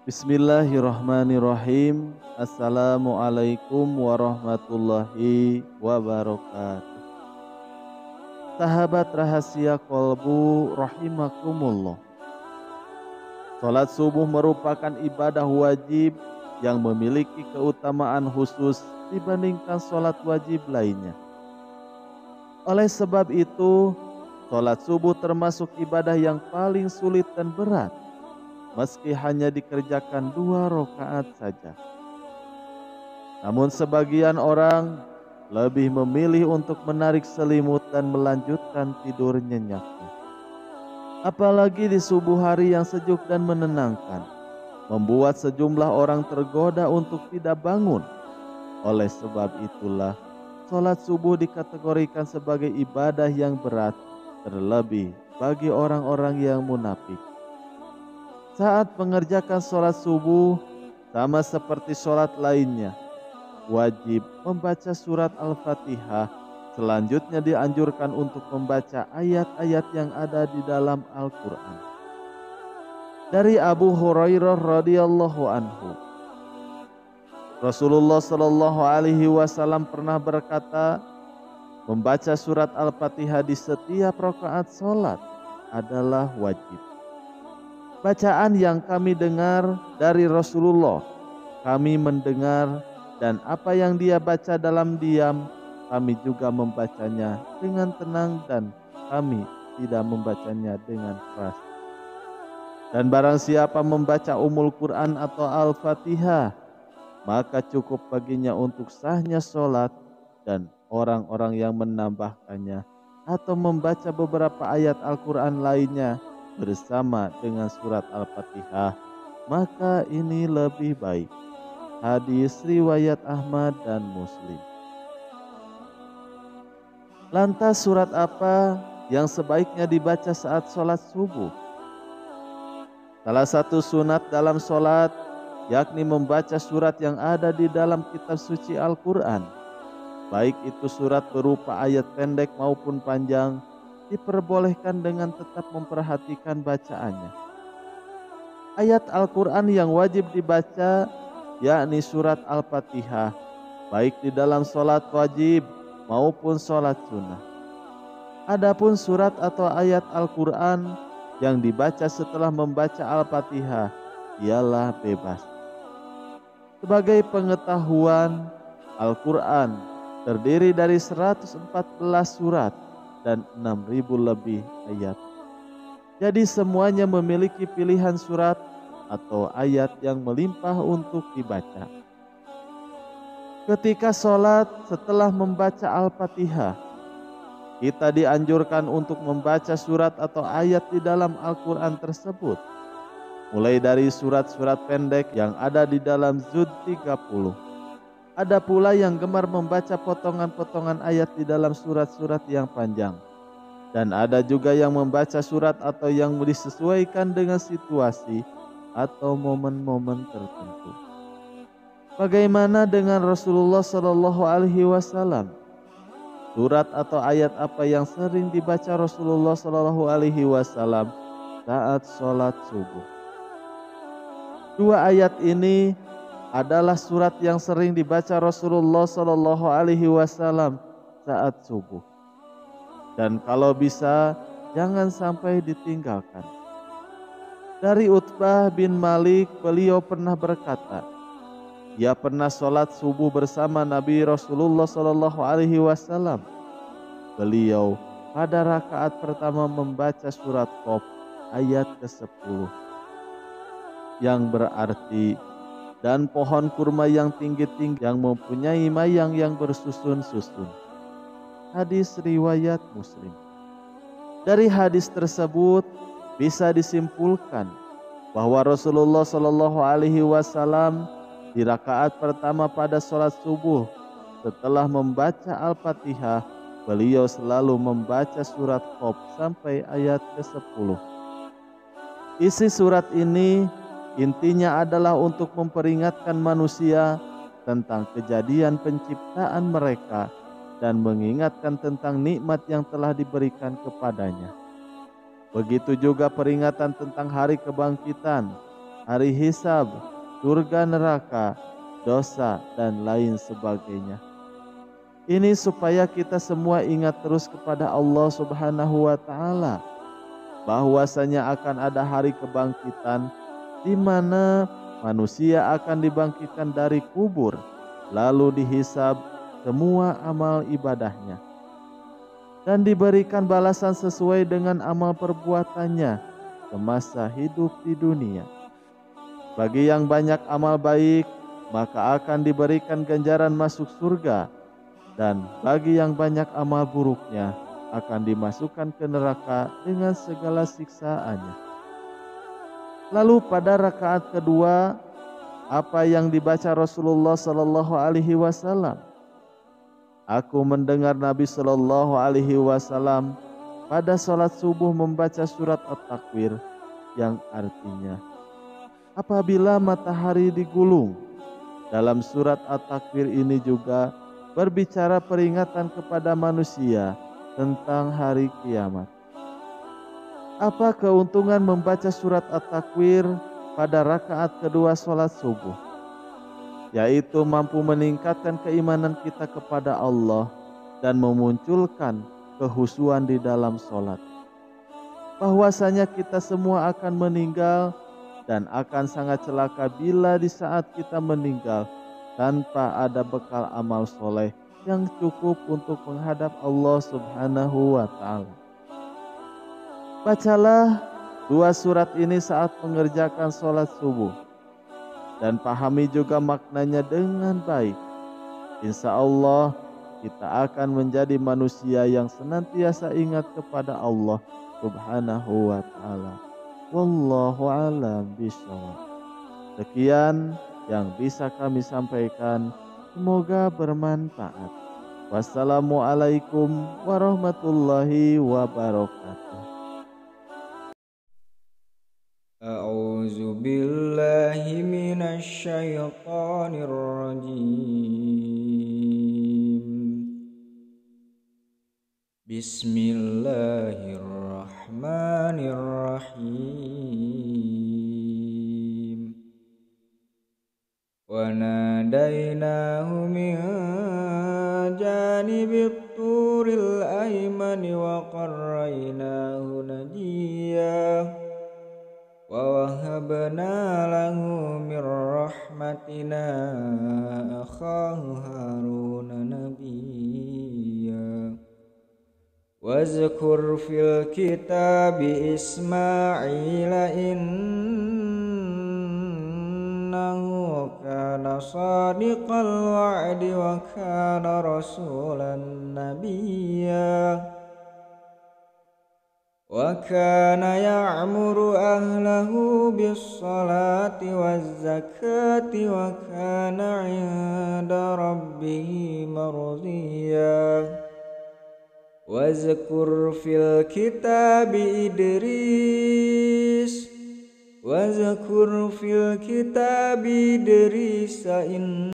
Bismillahirrahmanirrahim. Assalamualaikum warahmatullahi wabarakatuh. Sahabat rahasia kolbu rahimakumullah. Salat subuh merupakan ibadah wajib yang memiliki keutamaan khusus dibandingkan salat wajib lainnya. Oleh sebab itu, salat subuh termasuk ibadah yang paling sulit dan berat, meski hanya dikerjakan 2 rakaat saja. Namun sebagian orang lebih memilih untuk menarik selimut dan melanjutkan tidur nyenyaknya. Apalagi di subuh hari yang sejuk dan menenangkan, membuat sejumlah orang tergoda untuk tidak bangun. Oleh sebab itulah, salat subuh dikategorikan sebagai ibadah yang berat, terlebih bagi orang-orang yang munafik. Saat mengerjakan sholat subuh, sama seperti sholat lainnya, wajib membaca surat Al-Fatihah. Selanjutnya dianjurkan untuk membaca ayat-ayat yang ada di dalam Al-Quran. Dari Abu Hurairah radhiyallahu anhu, Rasulullah Shallallahu Alaihi Wasallam pernah berkata, membaca surat Al-Fatihah di setiap rakaat sholat adalah wajib. Bacaan yang kami dengar dari Rasulullah, kami mendengar, dan apa yang dia baca dalam diam, kami juga membacanya dengan tenang dan kami tidak membacanya dengan keras. Dan barang siapa membaca Ummul Quran atau Al-Fatihah, maka cukup baginya untuk sahnya sholat, dan orang-orang yang menambahkannya atau membaca beberapa ayat Al-Quran lainnya bersama dengan surat Al-Fatihah, maka ini lebih baik. Hadis riwayat Ahmad dan Muslim. Lantas surat apa yang sebaiknya dibaca saat sholat subuh? Salah satu sunat dalam sholat yakni membaca surat yang ada di dalam kitab suci Al-Quran. Baik itu surat berupa ayat pendek maupun panjang, diperbolehkan dengan tetap memperhatikan bacaannya. Ayat Al-Quran yang wajib dibaca yakni surat Al-Fatihah, baik di dalam sholat wajib maupun sholat sunnah. Adapun surat atau ayat Al-Quran yang dibaca setelah membaca Al-Fatihah ialah bebas. Sebagai pengetahuan, Al-Quran terdiri dari 114 surat dan 6.000 lebih ayat. Jadi semuanya memiliki pilihan surat atau ayat yang melimpah untuk dibaca. Ketika sholat setelah membaca Al-Fatihah, kita dianjurkan untuk membaca surat atau ayat di dalam Al-Quran tersebut. Mulai dari surat-surat pendek yang ada di dalam Zud 30. Ada pula yang gemar membaca potongan-potongan ayat di dalam surat-surat yang panjang. Dan ada juga yang membaca surat atau yang disesuaikan dengan situasi atau momen-momen tertentu. Bagaimana dengan Rasulullah Shallallahu Alaihi Wasallam? Surat atau ayat apa yang sering dibaca Rasulullah Shallallahu Alaihi Wasallam saat sholat subuh? 2 ayat ini adalah surat yang sering dibaca Rasulullah Shallallahu Alaihi Wasallam saat subuh. Dan kalau bisa jangan sampai ditinggalkan. Dari Utbah bin Malik, beliau pernah berkata, ia pernah sholat subuh bersama Nabi Rasulullah Shallallahu Alaihi Wasallam. Beliau pada rakaat pertama membaca surat Qaf ayat ke-10, yang berarti dan pohon kurma yang tinggi-tinggi yang mempunyai mayang yang bersusun-susun. Hadis riwayat Muslim. Dari hadis tersebut bisa disimpulkan bahwa Rasulullah Shallallahu Alaihi Wasallam di rakaat pertama pada sholat subuh setelah membaca Al-Fatihah, beliau selalu membaca surat Qaf sampai ayat ke-10. Isi surat ini intinya adalah untuk memperingatkan manusia tentang kejadian penciptaan mereka dan mengingatkan tentang nikmat yang telah diberikan kepadanya. Begitu juga peringatan tentang hari kebangkitan hari hisab, surga neraka, dosa, dan lain sebagainya. Ini supaya kita semua ingat terus kepada Allah Subhanahu wa Ta'ala, bahwasanya akan ada hari kebangkitan di mana manusia akan dibangkitkan dari kubur, lalu dihisab semua amal ibadahnya dan diberikan balasan sesuai dengan amal perbuatannya semasa hidup di dunia. Bagi yang banyak amal baik, maka akan diberikan ganjaran masuk surga, dan bagi yang banyak amal buruknya akan dimasukkan ke neraka dengan segala siksaannya. Lalu pada rakaat kedua, apa yang dibaca Rasulullah Sallallahu Alaihi Wasallam? Aku mendengar Nabi Sallallahu Alaihi Wasallam pada sholat subuh membaca surat At-Takwir, yang artinya apabila matahari digulung. Dalam surat At-Takwir ini juga berbicara peringatan kepada manusia tentang hari kiamat. Apa keuntungan membaca surat At-Takwir pada rakaat kedua sholat subuh? Yaitu mampu meningkatkan keimanan kita kepada Allah dan memunculkan kehusuan di dalam sholat. Bahwasanya kita semua akan meninggal dan akan sangat celaka bila di saat kita meninggal tanpa ada bekal amal soleh yang cukup untuk menghadap Allah Subhanahu wa Ta'ala. Bacalah dua surat ini saat mengerjakan sholat subuh dan pahami juga maknanya dengan baik. Insya Allah kita akan menjadi manusia yang senantiasa ingat kepada Allah Subhanahu wa Ta'ala. Wallahu a'lam bishawab. Sekian yang bisa kami sampaikan, semoga bermanfaat. Wassalamualaikum warahmatullahi wabarakatuh. A'udzu billahi minasy syaithanir rajim. Bismillahirrahmanirrahim. Wa nadainahu min janibit turil aymani wa qarraynahu najiya. Wa wahabna lahu min rahmatina akhahu Haruna nabiyya. Wazkur fil kitabi Ismail innahu kana sadiqal wa'di wa kana rasulan nabiyya. Wa kana ya'muru ahlahu bis-salati waz-zakati wa kana 'inda rabbih mardiyya. Wazkur fil kitabi Idris